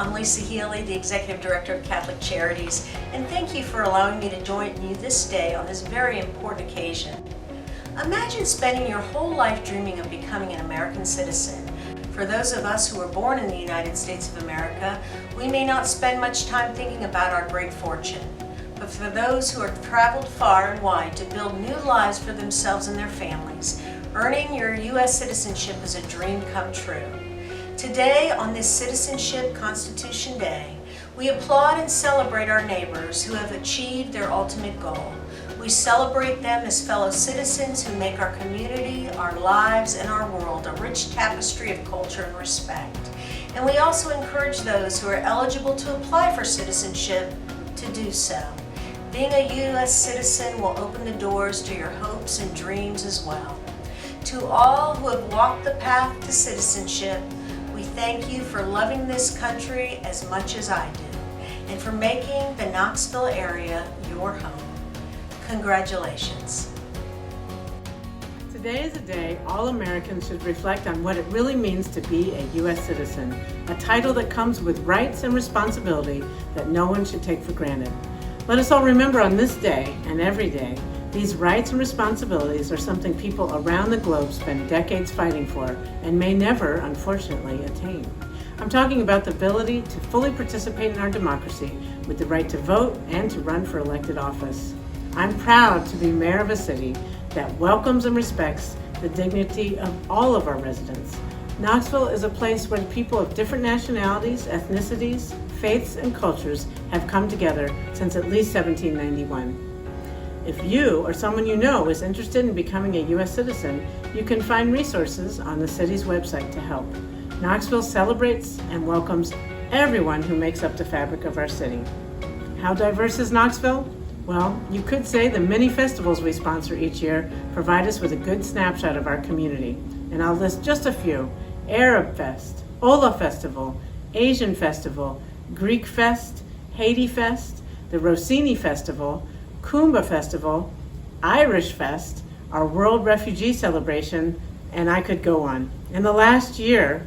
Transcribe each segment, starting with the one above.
I'm Lisa Healy, the Executive Director of Catholic Charities, and thank you for allowing me to join you this day on this very important occasion. Imagine spending your whole life dreaming of becoming an American citizen. For those of us who were born in the United States of America, we may not spend much time thinking about our great fortune. But for those who have traveled far and wide to build new lives for themselves and their families, earning your U.S. citizenship is a dream come true. Today, on this Citizenship Constitution Day, we applaud and celebrate our neighbors who have achieved their ultimate goal. We celebrate them as fellow citizens who make our community, our lives, and our world a rich tapestry of culture and respect. And we also encourage those who are eligible to apply for citizenship to do so. Being a U.S. citizen will open the doors to your hopes and dreams as well. To all who have walked the path to citizenship, we thank you for loving this country as much as I do, and for making the Knoxville area your home. Congratulations. Today is a day all Americans should reflect on what it really means to be a U.S. citizen, a title that comes with rights and responsibility that no one should take for granted. Let us all remember on this day and every day, these rights and responsibilities are something people around the globe spend decades fighting for and may never, unfortunately, attain. I'm talking about the ability to fully participate in our democracy with the right to vote and to run for elected office. I'm proud to be mayor of a city that welcomes and respects the dignity of all of our residents. Knoxville is a place where people of different nationalities, ethnicities, faiths, and cultures have come together since at least 1791. If you or someone you know is interested in becoming a U.S. citizen, you can find resources on the city's website to help. Knoxville celebrates and welcomes everyone who makes up the fabric of our city. How diverse is Knoxville? Well, you could say the many festivals we sponsor each year provide us with a good snapshot of our community. And I'll list just a few: Arab Fest, Ola Festival, Asian Festival, Greek Fest, Haiti Fest, the Rossini Festival, Kumba Festival, Irish Fest, our World Refugee Celebration, and I could go on. In the last year,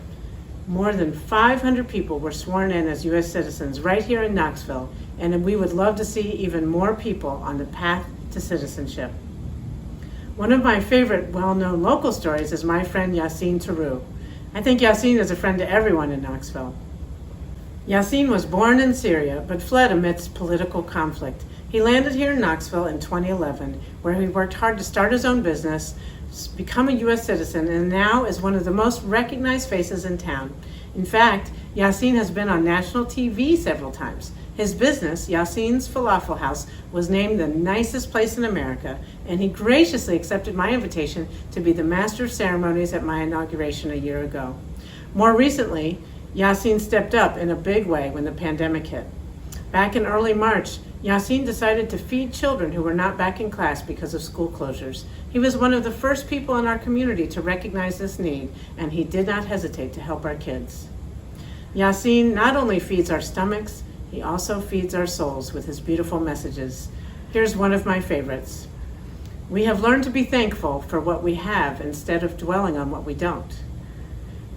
more than 500 people were sworn in as U.S. citizens right here in Knoxville, and we would love to see even more people on the path to citizenship. One of my favorite well-known local stories is my friend Yassine Taru. I think Yassine is a friend to everyone in Knoxville. Yassine was born in Syria, but fled amidst political conflict. He landed here in Knoxville in 2011, where he worked hard to start his own business, become a U.S. citizen, and now is one of the most recognized faces in town. In fact, Yassine has been on national TV several times. His business, Yassine's Falafel House, was named the nicest place in America, and he graciously accepted my invitation to be the master of ceremonies at my inauguration a year ago. More recently, Yassine stepped up in a big way when the pandemic hit. Back in early March, Yassine decided to feed children who were not back in class because of school closures. He was one of the first people in our community to recognize this need, and he did not hesitate to help our kids. Yassine not only feeds our stomachs, he also feeds our souls with his beautiful messages. Here's one of my favorites. We have learned to be thankful for what we have instead of dwelling on what we don't.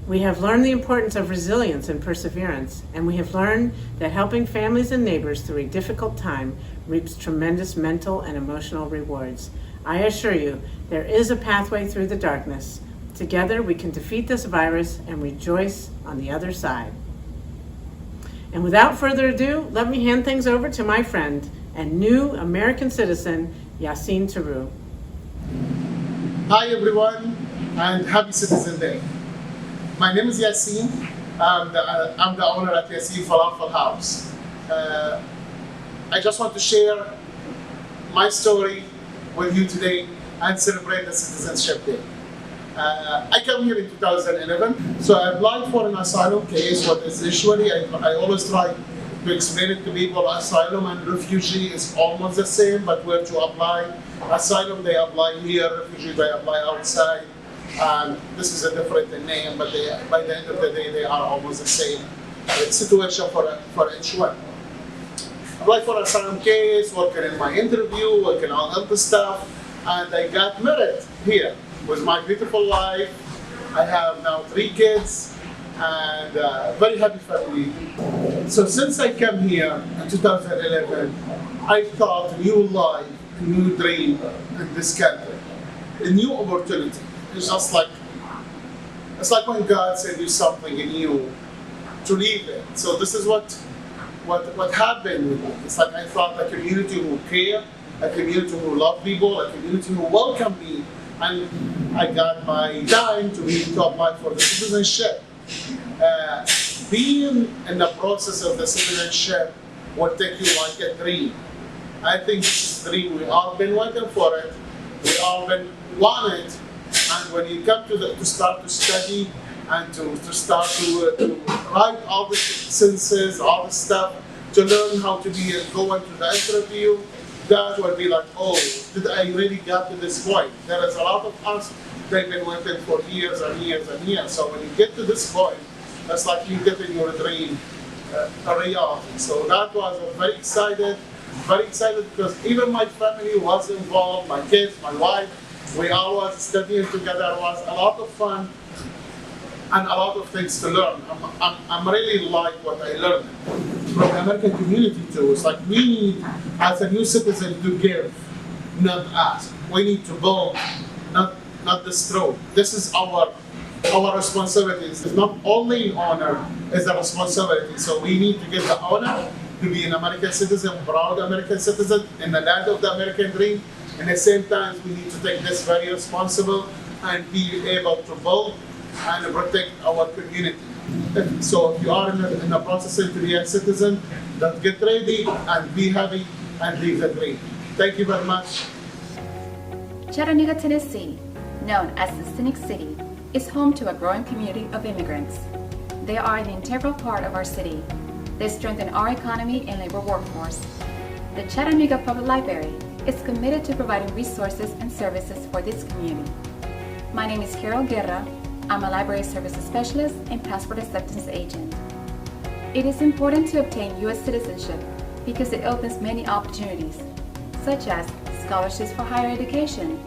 We have learned the importance of resilience and perseverance, and we have learned that helping families and neighbors through a difficult time reaps tremendous mental and emotional rewards. I assure you, there is a pathway through the darkness. Together we can defeat this virus and rejoice on the other side. And without further ado, let me hand things over to my friend and new American citizen, Yassine Taru. Hi everyone, and happy Citizen Day. My name is Yassine. I'm the owner at Yassine Falafel House. I just want to share my story with you today and celebrate the Citizenship Day. I came here in 2011, so I applied for an asylum case. What is usually, I always try to explain it to people, asylum and refugee is almost the same, but where to apply. Asylum, they apply here, refugee, they apply outside. This is a different name, but by the end of the day, they are almost the same situation for each one. Applied for asylum case, working in my interview, working on other stuff, and I got married here with my beautiful wife. I have now 3 kids, and very happy family. So since I came here in 2011, I thought a new life, a new dream in this country, a new opportunity. It's like when God sends you something and you to leave it. So this is what happened with me. It's like I thought a community who care, a community who love people, a community who welcome me, and I got my time to apply for the citizenship. Being in the process of the citizenship will take you like a dream. I think this is a dream. We all been waiting for it. We all been want it. And when you come to start to study and to start to write all the sentences, all the stuff, to learn how to go into the interview, that will be like, oh, did I really get to this point? There is a lot of us, they've been waiting for years and years and years. So when you get to this point, that's like you getting your dream a reality. So that was very excited because even my family was involved, my kids, my wife, we all was studying together. It was a lot of fun and a lot of things to learn. I'm really like what I learned from the American community too. It's like we need, as a new citizen, to give, not ask. We need to build, not destroy. This is our responsibilities. It's not only honor, it's a responsibility. So we need to get the honor to be an American citizen, proud American citizen, in the land of the American dream. And at the same time, we need to take this very responsible and be able to build and protect our community. So if you are in the process to be a citizen, then get ready and be happy and live the dream. Thank you very much. Chattanooga, Tennessee, known as the Scenic City, is home to a growing community of immigrants. They are an integral part of our city. They strengthen our economy and labor workforce. The Chattanooga Public Library is committed to providing resources and services for this community. My name is Carol Guerra. I'm a library services specialist and passport acceptance agent. It is important to obtain U.S. citizenship because it opens many opportunities, such as scholarships for higher education,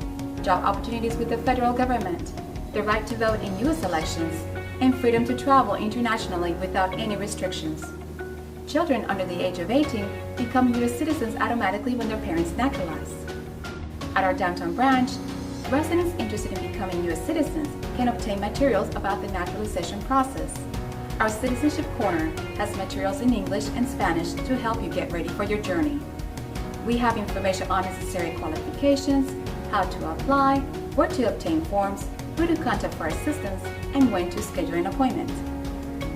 job opportunities with the federal government, the right to vote in U.S. elections, and freedom to travel internationally without any restrictions. Children under the age of 18 become U.S. citizens automatically when their parents naturalize. At our downtown branch, residents interested in becoming U.S. citizens can obtain materials about the naturalization process. Our Citizenship Corner has materials in English and Spanish to help you get ready for your journey. We have information on necessary qualifications, how to apply, where to obtain forms, who to contact for assistance, and when to schedule an appointment.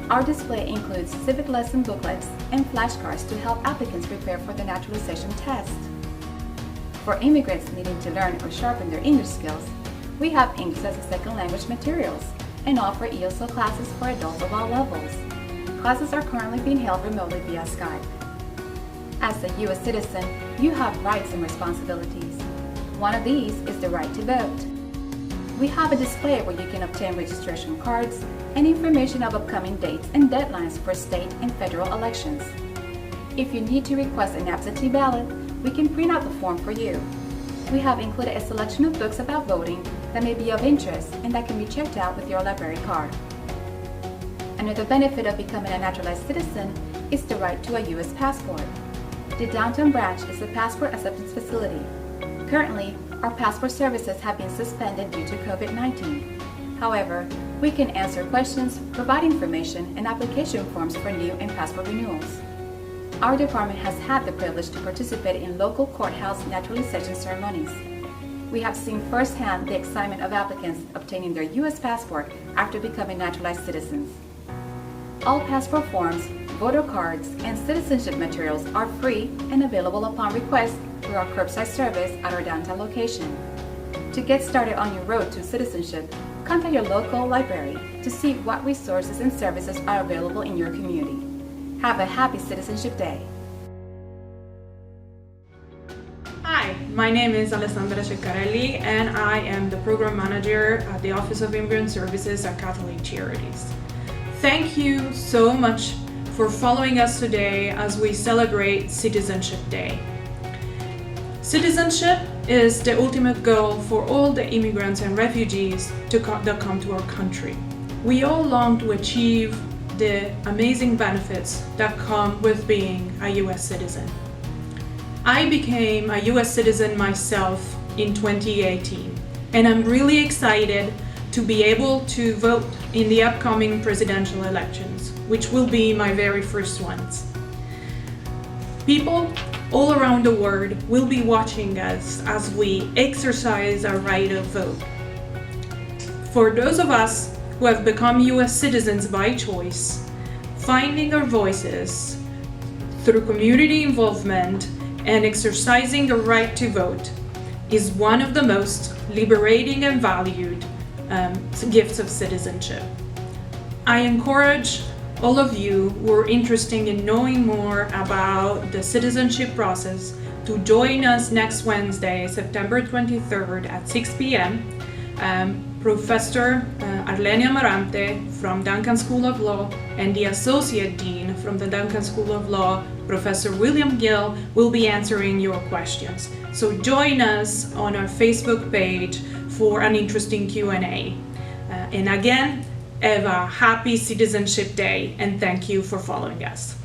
Our display includes civic lesson booklets and flashcards to help applicants prepare for the naturalization test. For immigrants needing to learn or sharpen their English skills, we have English as a second language materials and offer ESL classes for adults of all levels. Classes are currently being held remotely via Skype. As a U.S. citizen, you have rights and responsibilities. One of these is the right to vote. We have a display where you can obtain registration cards and information of upcoming dates and deadlines for state and federal elections. If you need to request an absentee ballot, we can print out the form for you. We have included a selection of books about voting that may be of interest and that can be checked out with your library card. Another benefit of becoming a naturalized citizen is the right to a U.S. passport. The downtown branch is a passport acceptance facility. Currently, our passport services have been suspended due to COVID-19. However, we can answer questions, provide information, and application forms for new and passport renewals. Our department has had the privilege to participate in local courthouse naturalization ceremonies. We have seen firsthand the excitement of applicants obtaining their U.S. passport after becoming naturalized citizens. All passport forms, voter cards, and citizenship materials are free and available upon request through our curbside service at our downtown location. To get started on your road to citizenship, contact your local library to see what resources and services are available in your community. Have a happy Citizenship Day. Hi, my name is Alessandra Ceccarelli and I am the Program Manager at the Office of Immigrant Services at Catholic Charities. Thank you so much for following us today as we celebrate Citizenship Day. Citizenship is the ultimate goal for all the immigrants and refugees that come to our country. We all long to achieve the amazing benefits that come with being a US citizen. I became a US citizen myself in 2018, and I'm really excited to be able to vote in the upcoming presidential elections, which will be my very first ones. People all around the world will be watching us as we exercise our right of vote. For those of us who have become US citizens by choice, finding our voices through community involvement and exercising a right to vote is one of the most liberating and valued gifts of citizenship. I encourage all of you who are interested in knowing more about the citizenship process to join us next Wednesday, September 23rd at 6 p.m. Professor Arlenia Marante from Duncan School of Law and the Associate Dean from the Duncan School of Law, Professor William Gill, will be answering your questions. So join us on our Facebook page for an interesting Q&A. And again, have a happy Citizenship Day, and thank you for following us.